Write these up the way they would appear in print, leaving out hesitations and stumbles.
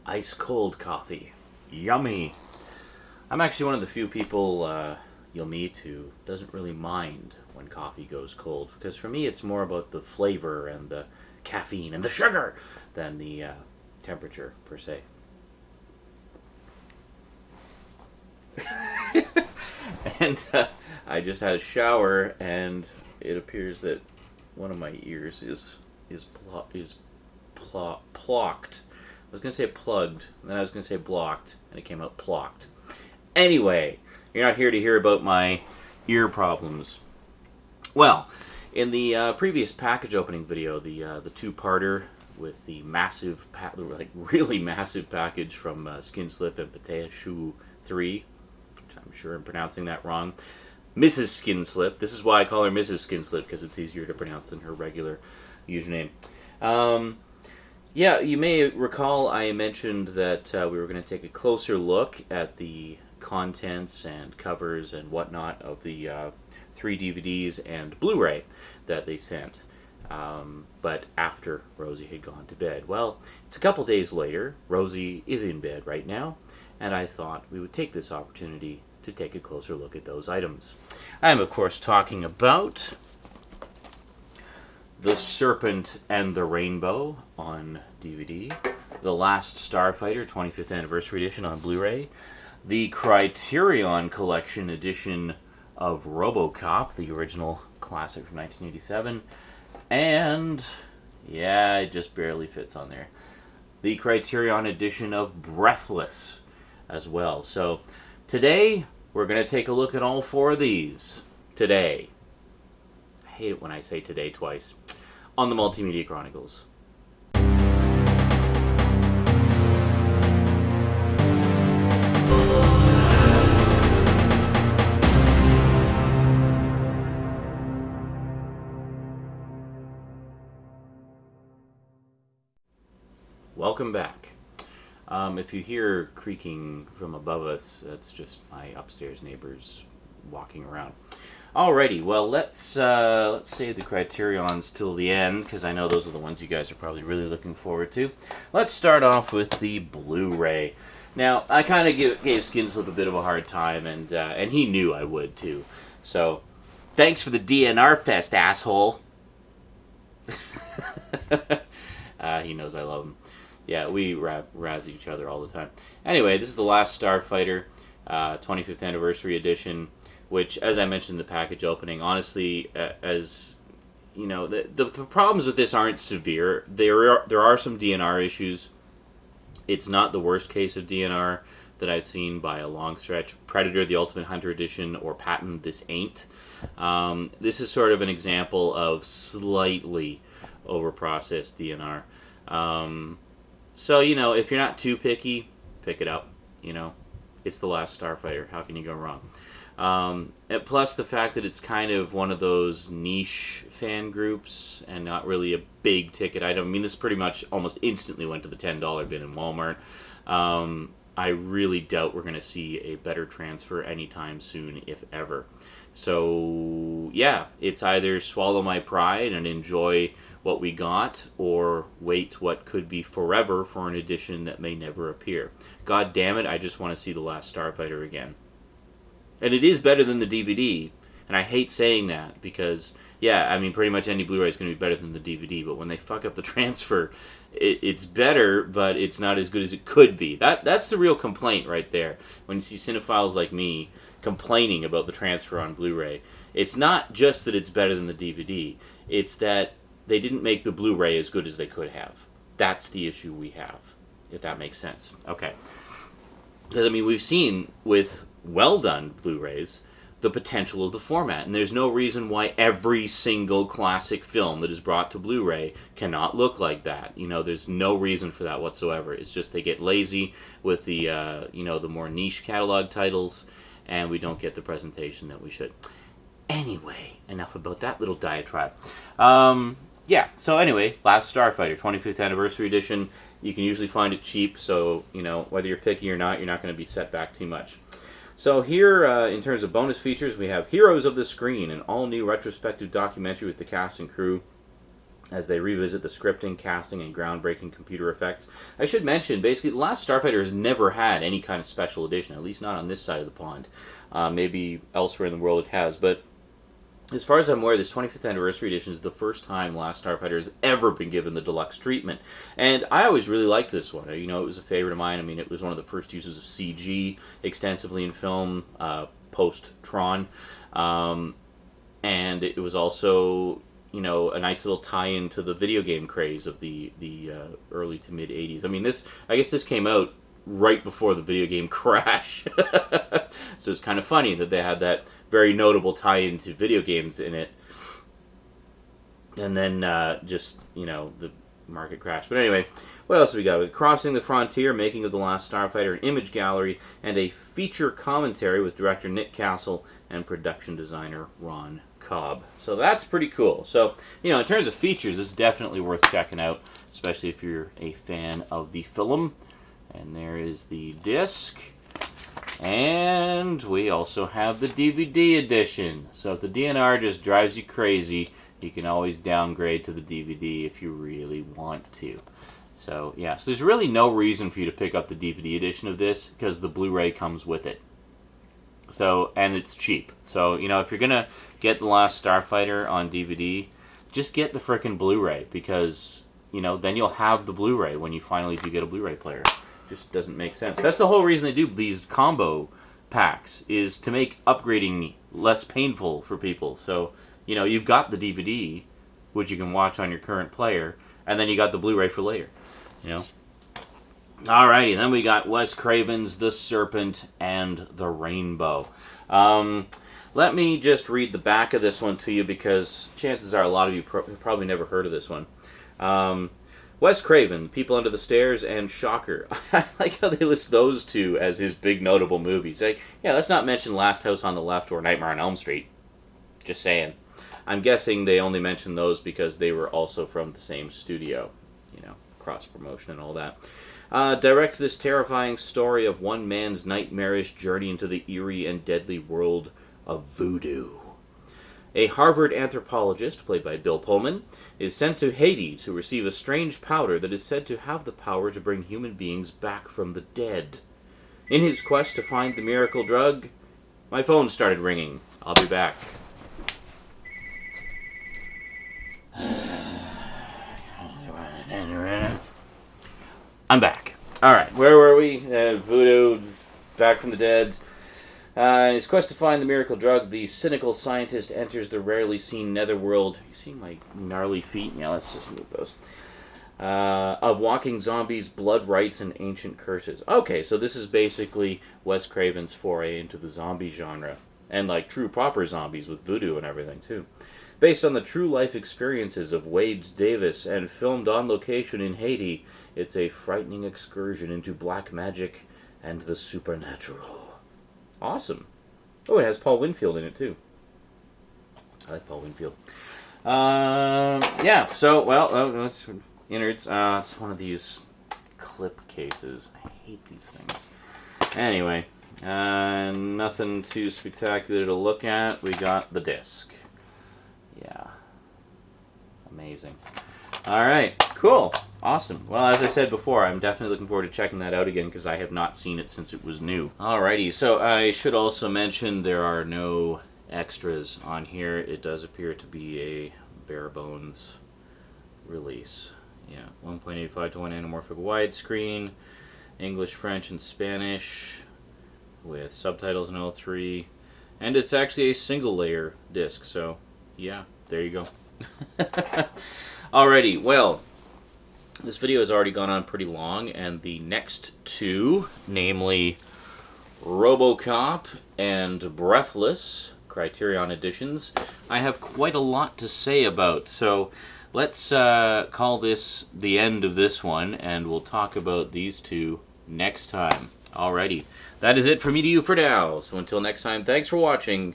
Ice cold coffee. Yummy. I'm actually one of the few people you'll meet who doesn't really mind when coffee goes cold. Because for me, it's more about the flavor and the caffeine and the sugar than the temperature, per se. And I just had a shower, and it appears that one of my ears is plocked. I was going to say plugged, and then I was going to say blocked, and it came out plocked. Anyway, you're not here to hear about my ear problems. Well, in the previous package opening video, the two-parter with the massive, really massive package from Skinslip and Patea 3, which I'm sure I'm pronouncing that wrong, Mrs. Skinslip. This is why I call her Mrs. Skinslip, because it's easier to pronounce than her regular username. Yeah, you may recall I mentioned that we were going to take a closer look at the contents and covers and whatnot of the 3 DVDs and Blu-ray that they sent, but after Rosie had gone to bed. Well, it's a couple days later. Rosie is in bed right now, and I thought we would take this opportunity to take a closer look at those items. I am, of course, talking about The Serpent and the Rainbow on DVD, The Last Starfighter 25th Anniversary Edition on Blu-ray, the Criterion Collection edition of RoboCop, the original classic from 1987, and, yeah, it just barely fits on there, the Criterion edition of Breathless as well. So today, we're going to take a look at all 4 of these. Today. I hate it when I say today twice. On the Multimedia Chronicles. Welcome back. If you hear creaking from above us, that's just my upstairs neighbors walking around. Alrighty, well, let's save the Criterions till the end, because I know those are the ones you guys are probably really looking forward to. Let's start off with the Blu-ray. Now, I kind of gave Skinslip a bit of a hard time, and he knew I would, too. So, thanks for the DNR fest, asshole. He knows I love him. Yeah, we razz each other all the time. Anyway, this is The Last Starfighter, 25th Anniversary Edition, which, as I mentioned in the package opening, honestly, as you know, the problems with this aren't severe. There are some DNR issues. It's not the worst case of DNR that I've seen by a long stretch. Predator, the Ultimate Hunter Edition, or Patton, this ain't. This is sort of an example of slightly overprocessed DNR. So, you know, if you're not too picky, pick it up. You know, it's The Last Starfighter. How can you go wrong? And plus the fact that it's kind of one of those niche fan groups and not really a big ticket item. I mean, this pretty much almost instantly went to the $10 bin in Walmart. I really doubt we're going to see a better transfer anytime soon, if ever. So, yeah, it's either swallow my pride and enjoy what we got, or wait what could be forever for an edition that may never appear. God damn it, I just want to see The Last Starfighter again. And it is better than the DVD, and I hate saying that, because, yeah, I mean, pretty much any Blu-ray is going to be better than the DVD, but when they fuck up the transfer, it's better, but it's not as good as it could be. That's the real complaint right there. When you see cinephiles like me complaining about the transfer on Blu-ray, it's not just that it's better than the DVD, it's that they didn't make the Blu-ray as good as they could have. That's the issue we have, if that makes sense. Okay. Because, I mean, we've seen with well-done Blu-rays the potential of the format, and there's no reason why every single classic film that is brought to Blu-ray cannot look like that. You know, there's no reason for that whatsoever. It's just they get lazy with the, you know, the more niche catalog titles, and we don't get the presentation that we should. Anyway, enough about that little diatribe. Yeah, so anyway, Last Starfighter, 25th Anniversary Edition. You can usually find it cheap, so, you know, whether you're picky or not, you're not going to be set back too much. So here, in terms of bonus features, we have Heroes of the Screen, an all-new retrospective documentary with the cast and crew as they revisit the scripting, casting, and groundbreaking computer effects. I should mention, basically, The Last Starfighter has never had any kind of special edition, at least not on this side of the pond. Maybe elsewhere in the world it has, but as far as I'm aware, this 25th Anniversary Edition is the first time Last Starfighter has ever been given the deluxe treatment. And I always really liked this one. You know, it was a favorite of mine. I mean, it was one of the first uses of CG extensively in film, post-Tron. And it was also, you know, a nice little tie-in to the video game craze of the early to mid 80s. I mean, I guess this came out right before the video game crash. So it's kind of funny that they had that very notable tie-in to video games in it. And then just, you know, the market crash. But anyway, what else have we got? Crossing the Frontier, Making of the Last Starfighter, an image gallery, and a feature commentary with director Nick Castle and production designer Ron Cobb. So that's pretty cool. So, you know, in terms of features, this is definitely worth checking out, especially if you're a fan of the film. And there is the disc. And we also have the DVD edition. So if the DNR just drives you crazy, you can always downgrade to the DVD if you really want to. So, yeah. So there's really no reason for you to pick up the DVD edition of this, because the Blu-ray comes with it. So, and it's cheap. So, you know, if you're going to get The Last Starfighter on DVD, just get the frickin' Blu-ray, because, you know, then you'll have the Blu-ray when you finally do get a Blu-ray player. Just doesn't make sense. That's the whole reason they do these combo packs, is to make upgrading less painful for people. So, you know, you've got the DVD, which you can watch on your current player, and then you got the Blu-ray for later, you know. Alrighty, then we got Wes Craven's The Serpent and the Rainbow. Let me just read the back of this one to you, because chances are a lot of you probably never heard of this one. Wes Craven, People Under the Stairs, and Shocker. I like how they list those two as his big notable movies. Like, yeah, let's not mention Last House on the Left or Nightmare on Elm Street. Just saying. I'm guessing they only mentioned those because they were also from the same studio. You know, cross-promotion and all that. Directs this terrifying story of one man's nightmarish journey into the eerie and deadly world of voodoo. A Harvard anthropologist, played by Bill Pullman, is sent to Haiti to receive a strange powder that is said to have the power to bring human beings back from the dead. In his quest to find the miracle drug, my phone started ringing. I'll be back. I'm back. Alright, where were we? Voodoo, back from the dead. In his quest to find the miracle drug, the cynical scientist enters the rarely seen netherworld. You see my gnarly feet? Yeah, let's just move those. Of walking zombies, blood rites, and ancient curses. Okay, so this is basically Wes Craven's foray into the zombie genre. And like true proper zombies with voodoo and everything, too. Based on the true life experiences of Wade Davis and filmed on location in Haiti, it's a frightening excursion into black magic and the supernatural. Awesome. Oh, it has Paul Winfield in it, too. I like Paul Winfield. Yeah, so, well, it's innards. It's one of these clip cases. I hate these things. Anyway, nothing too spectacular to look at. We got the disc. Yeah. Amazing. Alright, cool. Awesome. Well, as I said before, I'm definitely looking forward to checking that out again, because I have not seen it since it was new. Alrighty, so I should also mention there are no extras on here. It does appear to be a bare bones release. Yeah, 1.85 to 1 anamorphic widescreen, English, French, and Spanish, with subtitles in all three. And it's actually a single layer disc, so yeah, there you go. Alrighty, well, this video has already gone on pretty long, and the next two, namely RoboCop and Breathless, Criterion editions, I have quite a lot to say about. So let's call this the end of this one, and we'll talk about these two next time. Alrighty, that is it from me to you for now. So until next time, thanks for watching,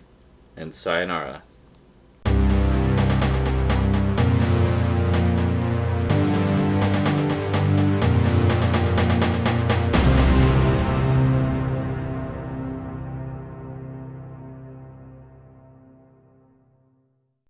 and sayonara.